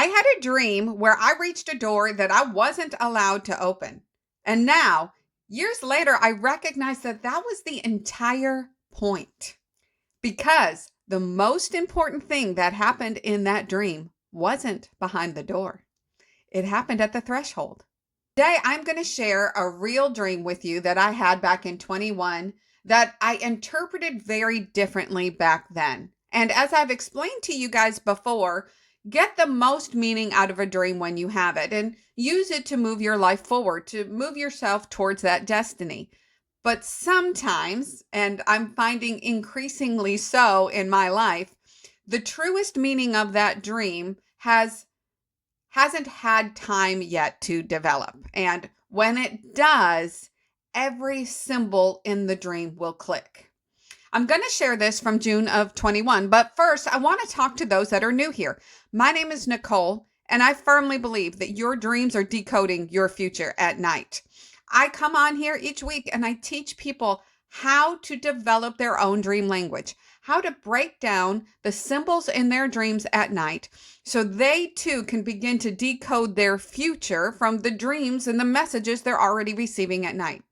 I had a dream where I reached a door that I wasn't allowed to open. And now, years later, I recognize that that was the entire point. Because the most important thing that happened in that dream wasn't behind the door, it happened at the threshold. Today, I'm going to share a real dream with you that I had back in 21 that I interpreted very differently back then. And as I've explained to you guys before, get the most meaning out of a dream when you have it and use it to move your life forward, to move yourself towards that destiny. But sometimes, and I'm finding increasingly so in my life, the truest meaning of that dream hasn't had time yet to develop. And when it does, every symbol in the dream will click. I'm going to share this from June of 21, but first I want to talk to those that are new here. My name is Nicole, and I firmly believe that your dreams are decoding your future at night. I come on here each week and I teach people how to develop their own dream language, how to break down the symbols in their dreams at night so they too can begin to decode their future from the dreams and the messages they're already receiving at night.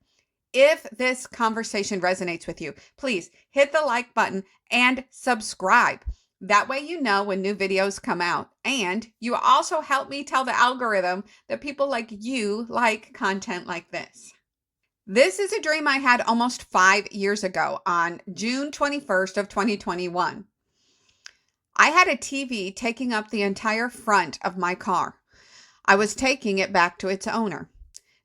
If this conversation resonates with you, please hit the like button and subscribe. That way you know when new videos come out. And you also help me tell the algorithm that people like you like content like this. This is a dream I had almost 5 years ago on June 21st of 2021. I had a TV taking up the entire front of my car. I was taking it back to its owner.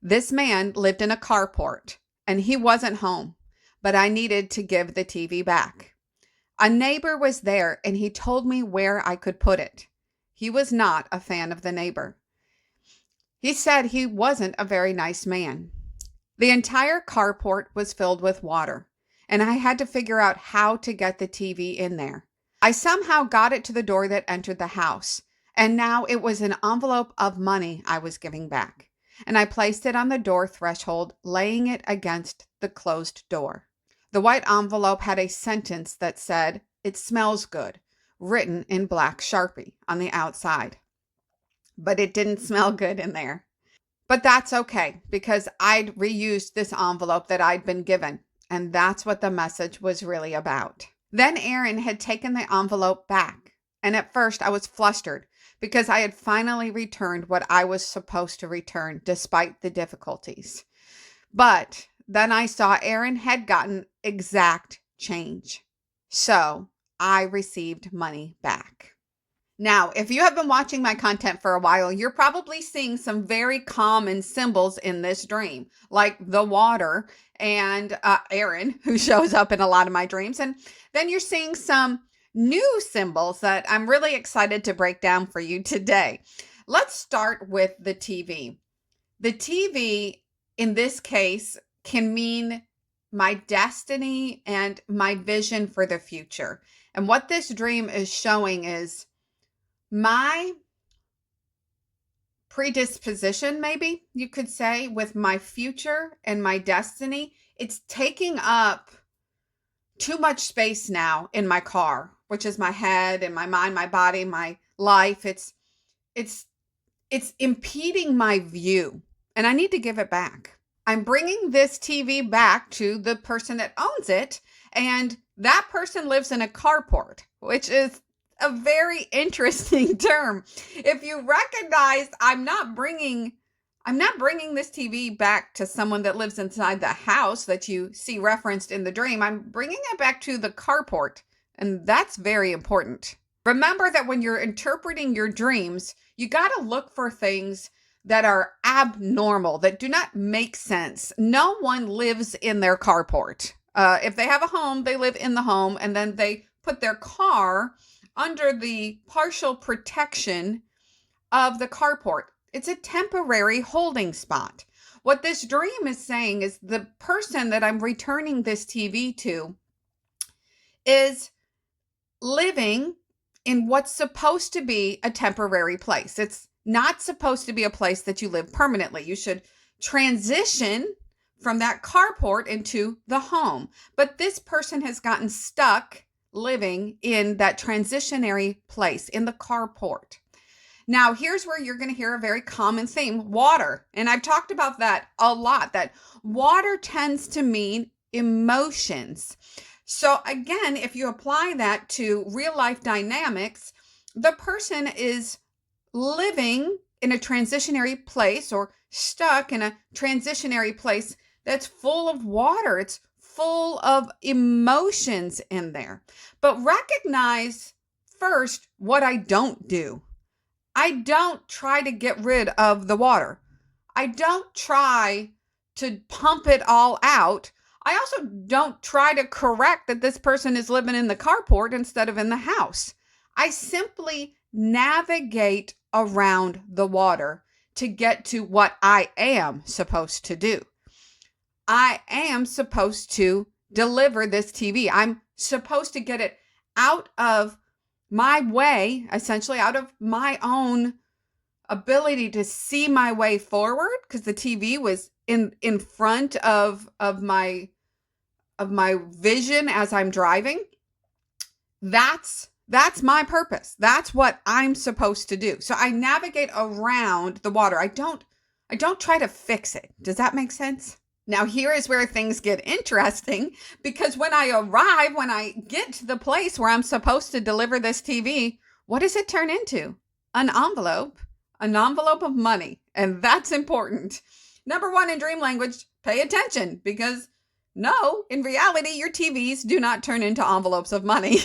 This man lived in a carport and he wasn't home, but I needed to give the TV back. A neighbor was there and he told me where I could put it. He was not a fan of the neighbor. He said he wasn't a very nice man. The entire carport was filled with water, and I had to figure out how to get the TV in there. I somehow got it to the door that entered the house, and now it was an envelope of money I was giving back, and I placed it on the door threshold, laying it against the closed door. The white envelope had a sentence that said, "It smells good," written in black Sharpie on the outside. But it didn't smell good in there. But that's okay, because I'd reused this envelope that I'd been given, and that's what the message was really about. Then Aaron had taken the envelope back, and at first I was flustered because I had finally returned what I was supposed to return despite the difficulties. But then I saw Aaron had gotten exact change. So I received money back. Now, if you have been watching my content for a while, you're probably seeing some very common symbols in this dream, like the water and Aaron, who shows up in a lot of my dreams. And then you're seeing some new symbols that I'm really excited to break down for you today. Let's start with the TV. The TV, in this case, can mean my destiny and my vision for the future. And what this dream is showing is my predisposition, maybe you could say, with my future and my destiny. It's taking up too much space now in my car, which is my head and my mind, my body, my life. It's impeding my view, and I need to give it back. I'm bringing this TV back to the person that owns it, and that person lives in a carport, which is a very interesting term. If you recognize, I'm not bringing this TV back to someone that lives inside the house that you see referenced in the dream. I'm bringing it back to the carport, and that's very important. Remember that when you're interpreting your dreams, you got to look for things that are abnormal, that do not make sense. No one lives in their carport. If they have a home, they live in the home, and then they put their car under the partial protection of the carport. It's a temporary holding spot. What this dream is saying is the person that I'm returning this TV to is living in what's supposed to be a temporary place. It's not supposed to be a place that you live permanently. You should transition from that carport into the home. But this person has gotten stuck living in that transitionary place, in the carport. Now, here's where you're going to hear a very common theme, water. And I've talked about that a lot, that water tends to mean emotions. So again, if you apply that to real life dynamics, the person is living in a transitionary place or stuck in a transitionary place that's full of water. It's full of emotions in there. But recognize first what I don't do. I don't try to get rid of the water. I don't try to pump it all out. I also don't try to correct that this person is living in the carport instead of in the house. I simply navigate around the water to get to what I am supposed to do. I am supposed to deliver this TV. I'm supposed to get it out of my way, essentially out of my own ability to see my way forward, because the TV was in front of my vision as I'm driving. That's my purpose. That's what I'm supposed to do. So I navigate around the water. I don't try to fix it. Does that make sense? Now, here is where things get interesting, because when I get to the place where I'm supposed to deliver this TV, what does it turn into? An envelope of money. And that's important. Number one, in dream language, pay attention, because no, in reality, your TVs do not turn into envelopes of money.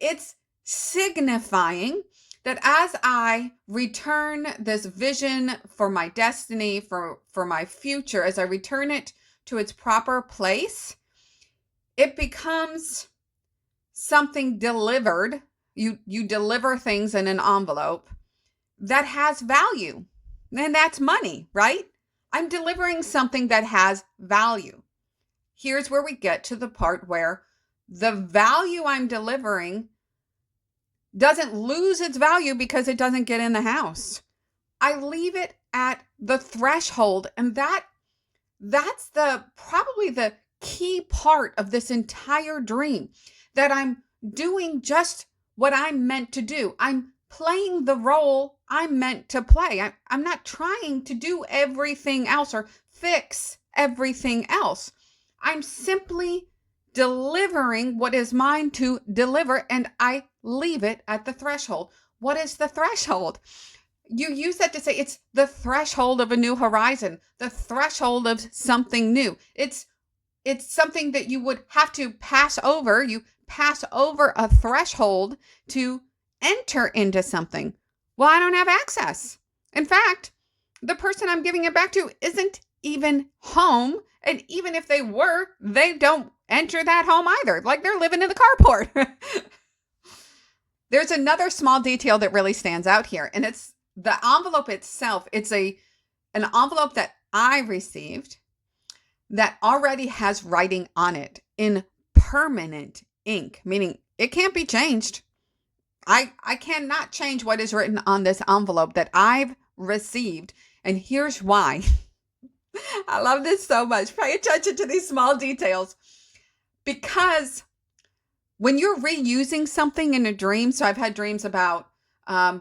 It's signifying that as I return this vision for my destiny, for my future, as I return it to its proper place, it becomes something delivered. You deliver things in an envelope that has value. And that's money, right? I'm delivering something that has value. Here's where we get to the part where the value I'm delivering doesn't lose its value because it doesn't get in the house. I leave it at the threshold, and that's probably the key part of this entire dream, that I'm doing just what I'm meant to do. I'm playing the role I'm meant to play. I'm not trying to do everything else or fix everything else. I'm simply delivering what is mine to deliver, and I leave it at the threshold. What is the threshold? You use that to say it's the threshold of a new horizon, the threshold of something new. It's something that you would have to pass over. You pass over a threshold to enter into something. Well, I don't have access. In fact, the person I'm giving it back to isn't even home. And even if they were, they don't enter that home either. Like, they're living in the carport. There's another small detail that really stands out here, and it's the envelope itself. It's an envelope that I received that already has writing on it in permanent ink, meaning it can't be changed. I cannot change what is written on this envelope that I've received. And here's why. I love this so much. Pay attention to these small details, because when you're reusing something in a dream, so I've had dreams about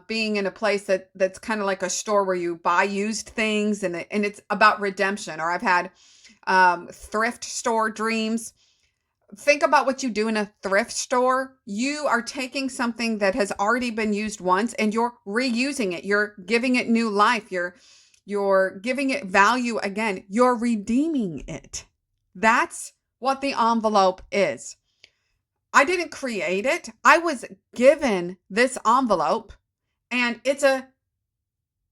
being in a place that's kind of like a store where you buy used things, and it's about redemption. Or I've had thrift store dreams. Think about what you do in a thrift store. You are taking something that has already been used once and you're reusing it. You're giving it new life. You're giving it value again. You're redeeming it. That's what the envelope is. I didn't create it. I was given this envelope, and it's an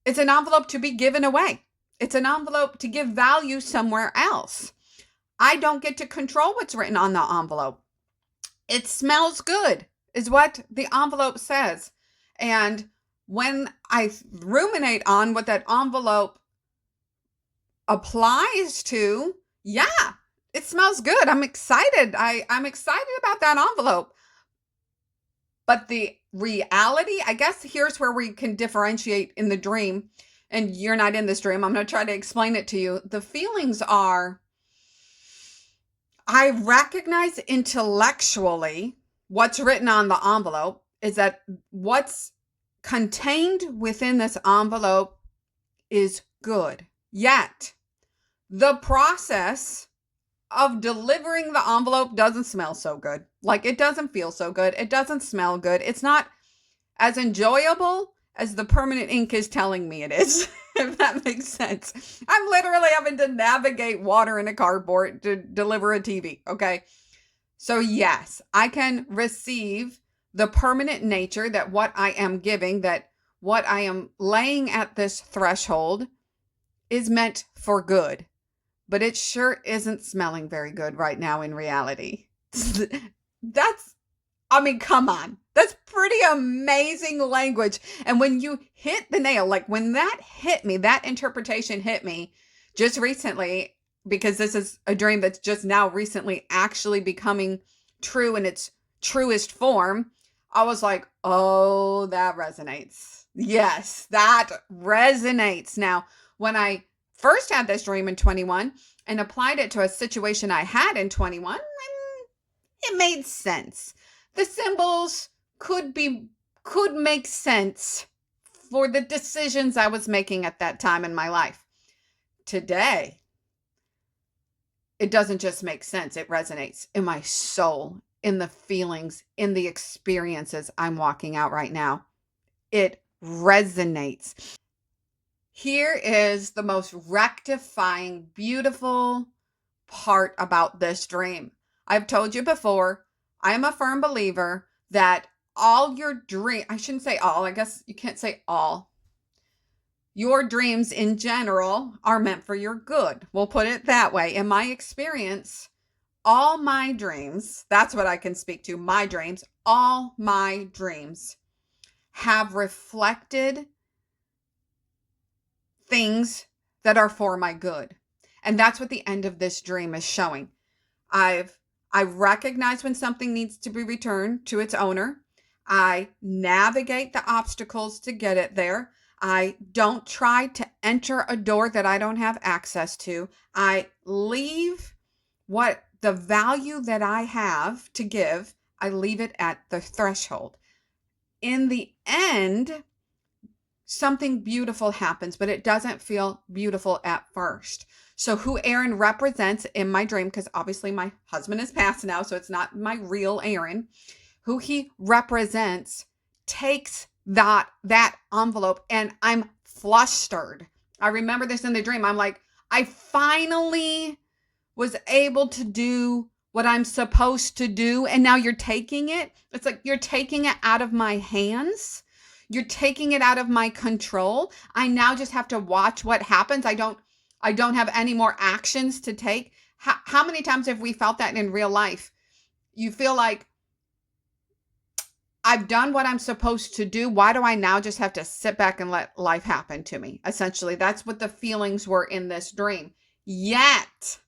envelope to be given away. It's an envelope to give value somewhere else. I don't get to control what's written on the envelope. It smells good, is what the envelope says. And when I ruminate on what that envelope applies to, yeah, it smells good. I'm excited. I'm excited about that envelope. But the reality, I guess here's where we can differentiate in the dream. And you're not in this dream. I'm going to try to explain it to you. The feelings are, I recognize intellectually what's written on the envelope is that what's contained within this envelope is good. Yet, the process of delivering the envelope doesn't smell so good. Like, it doesn't feel so good. It doesn't smell good. It's not as enjoyable as the permanent ink is telling me it is, if that makes sense. I'm literally having to navigate water in a cardboard to deliver a TV, okay? So yes, I can receive the permanent nature that what I am giving, that what I am laying at this threshold is meant for good. But it sure isn't smelling very good right now in reality. Come on. That's pretty amazing language. And when you hit the nail, like when that hit me, that interpretation hit me just recently, because this is a dream that's just now recently actually becoming true in its truest form. I was like, oh, that resonates. Yes, that resonates. Now, when I first had this dream in 21 and applied it to a situation I had in 21, it made sense. The symbols could make sense for the decisions I was making at that time in my life. Today, it doesn't just make sense. It resonates in my soul, in the feelings, in the experiences I'm walking out right now. It resonates. Here is the most rectifying, beautiful part about this dream. I've told you before, I am a firm believer that all your dreams, I shouldn't say all, I guess you can't say all. Your dreams in general are meant for your good. We'll put it that way. In my experience, all my dreams, that's what I can speak to, my dreams, all my dreams have reflected things that are for my good. And that's what the end of this dream is showing. I recognize when something needs to be returned to its owner. I navigate the obstacles to get it there. I don't try to enter a door that I don't have access to. I leave what the value that I have to give, I leave it at the threshold. In the end, something beautiful happens, but it doesn't feel beautiful at first. So who Aaron represents in my dream, because obviously my husband is passed now, so it's not my real Aaron, who he represents takes that envelope, and I'm flustered. I remember this in the dream. I'm like, I finally was able to do what I'm supposed to do, and now you're taking it. It's like you're taking it out of my hands. You're taking it out of my control. I now just have to watch what happens. I don't have any more actions to take. How many times have we felt that in real life? You feel like, I've done what I'm supposed to do. Why do I now just have to sit back and let life happen to me? Essentially, that's what the feelings were in this dream. Yet,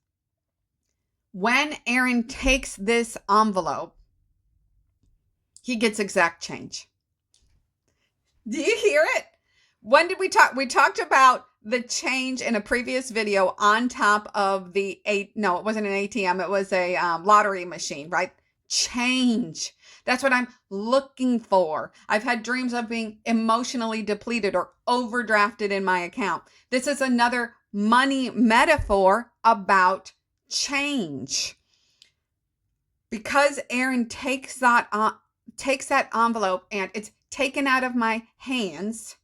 when Aaron takes this envelope, he gets exact change. Do you hear it? When did we talk? We talked about the change in a previous video on top of it wasn't an ATM. It was a lottery machine, right? Change. That's what I'm looking for. I've had dreams of being emotionally depleted or overdrafted in my account. This is another money metaphor about change. Because Aaron takes that envelope and it's taken out of my hands,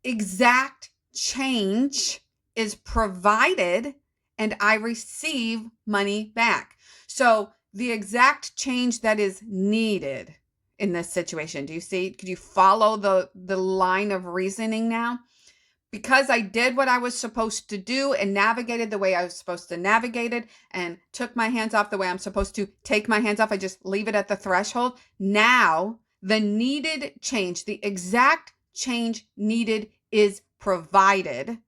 exact change is provided and I receive money back. So the exact change that is needed in this situation. Do you see? Could you follow the line of reasoning now? Because I did what I was supposed to do and navigated the way I was supposed to navigate it and took my hands off the way I'm supposed to take my hands off. I just leave it at the threshold. Now, the needed change, the exact change needed is provided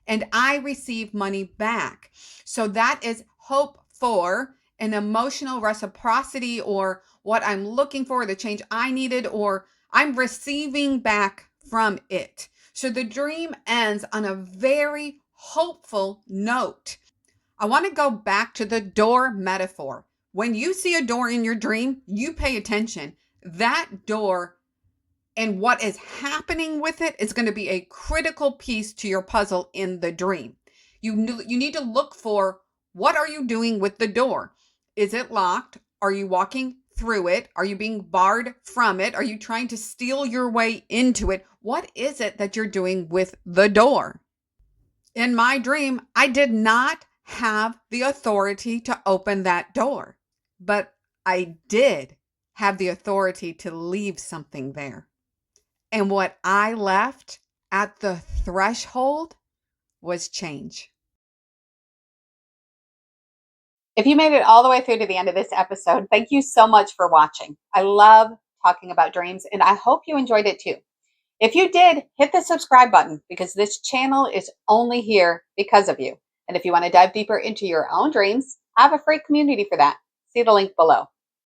and I receive money back. So that is hope for an emotional reciprocity or what I'm looking for, the change I needed, or I'm receiving back from it. So the dream ends on a very hopeful note. I want to go back to the door metaphor. When you see a door in your dream, you pay attention. That door And what is happening with it is going to be a critical piece to your puzzle in the dream. You need to look for, what are you doing with the door? Is it locked? Are you walking through it? Are you being barred from it? Are you trying to steal your way into it? What is it that you're doing with the door? In my dream, I did not have the authority to open that door, but I did have the authority to leave something there. And what I left at the threshold was change. If you made it all the way through to the end of this episode, thank you so much for watching. I love talking about dreams, and I hope you enjoyed it too. If you did, hit the subscribe button, because this channel is only here because of you. And if you want to dive deeper into your own dreams, I have a free community for that. See the link below.